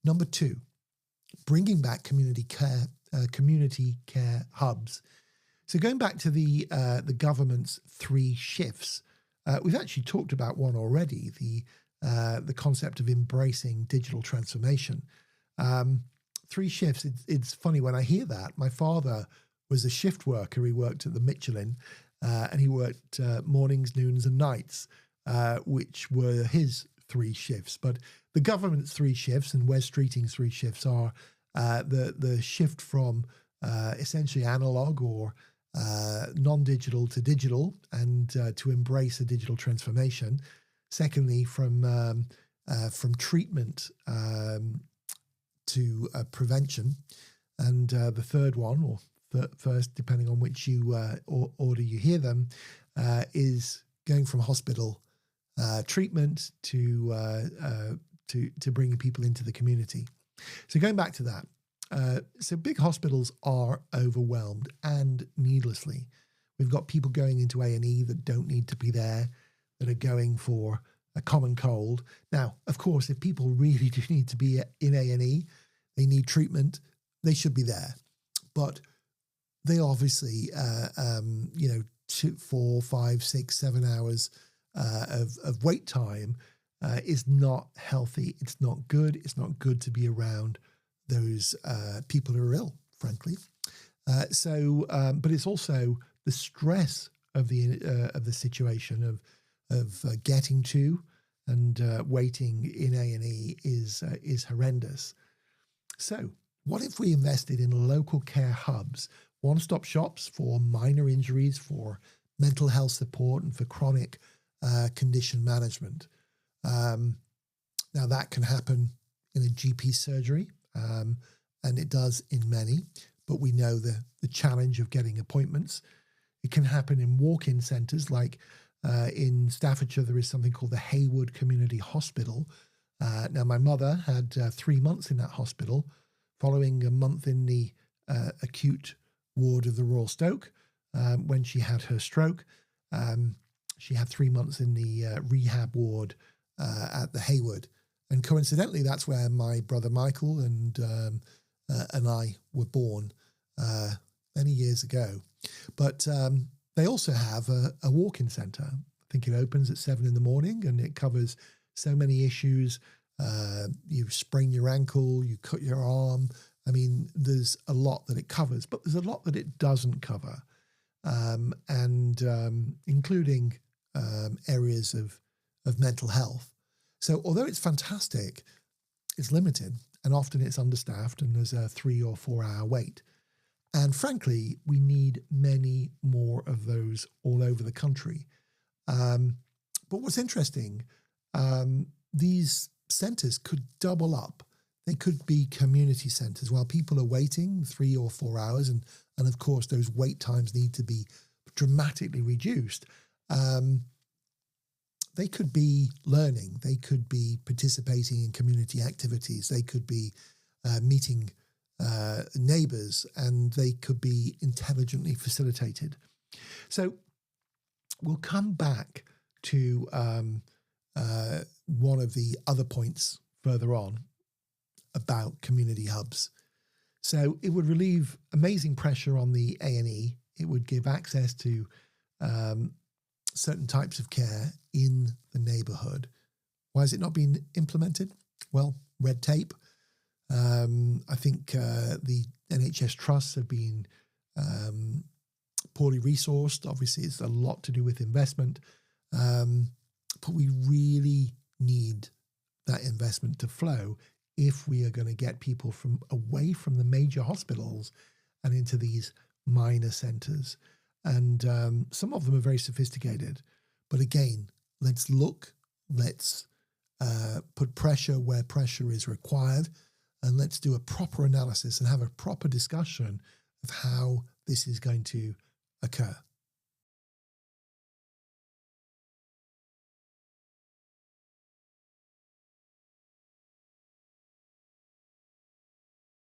Number two, bringing back community care hubs. So going back to the government's 3 shifts, we've actually talked about one already, the concept of embracing digital transformation. 3 shifts, it's funny when I hear that. My father was a shift worker. He worked at the Michelin, and he worked mornings, noons and nights, which were his 3 shifts. But the government's 3 shifts and Wes Streeting's 3 shifts are the shift from essentially analog or non-digital to digital, and to embrace a digital transformation. Secondly, from treatment to prevention. And the third one, or first, depending on which order you hear them, is going from hospital treatment to bringing people into the community. So going back to that, so big hospitals are overwhelmed, and needlessly. We've got people going into A&E that don't need to be there, that are going for a common cold. Now, of course, if people really do need to be in A&E, they need treatment, they should be there. But they obviously, 2, 4, 5, 6, 7 hours of wait time is not healthy. It's not good. It's not good to be around those people who are ill, frankly. But it's also the stress of the situation of getting to and waiting in A&E is horrendous. So what if we invested in local care hubs, one-stop shops for minor injuries, for mental health support, and for chronic condition management? Now that can happen in a GP surgery, and it does in many, but we know the challenge of getting appointments. It can happen in walk-in centres, like in Staffordshire, there is something called the Haywood Community Hospital. Now, my mother had 3 months in that hospital, following a month in the acute ward of the Royal Stoke when she had her stroke. She had 3 months in the rehab ward at the Haywood. And coincidentally, that's where my brother Michael and I were born many years ago. But they also have a walk-in centre. I think it opens at 7 in the morning, and it covers so many issues. You sprain your ankle, you cut your arm. I mean, there's a lot that it covers, but there's a lot that it doesn't cover, including areas of mental health. So although it's fantastic, it's limited, and often it's understaffed, and there's a 3 or 4 hour wait. And frankly, we need many more of those all over the country. But what's interesting, these centres could double up. They could be community centres while people are waiting 3 or 4 hours, and of course those wait times need to be dramatically reduced. They could be learning, they could be participating in community activities, they could be meeting neighbours, and they could be intelligently facilitated. So we'll come back to one of the other points further on about community hubs. So it would relieve amazing pressure on the A&E. It would give access to certain types of care in the neighbourhood. Why has it not been implemented? Well, red tape. I think the NHS trusts have been poorly resourced. Obviously, it's a lot to do with investment, but we really need that investment to flow if we are going to get people away from the major hospitals and into these minor centres. And some of them are very sophisticated. But again, let's look, let's put pressure where pressure is required, and let's do a proper analysis and have a proper discussion of how this is going to occur.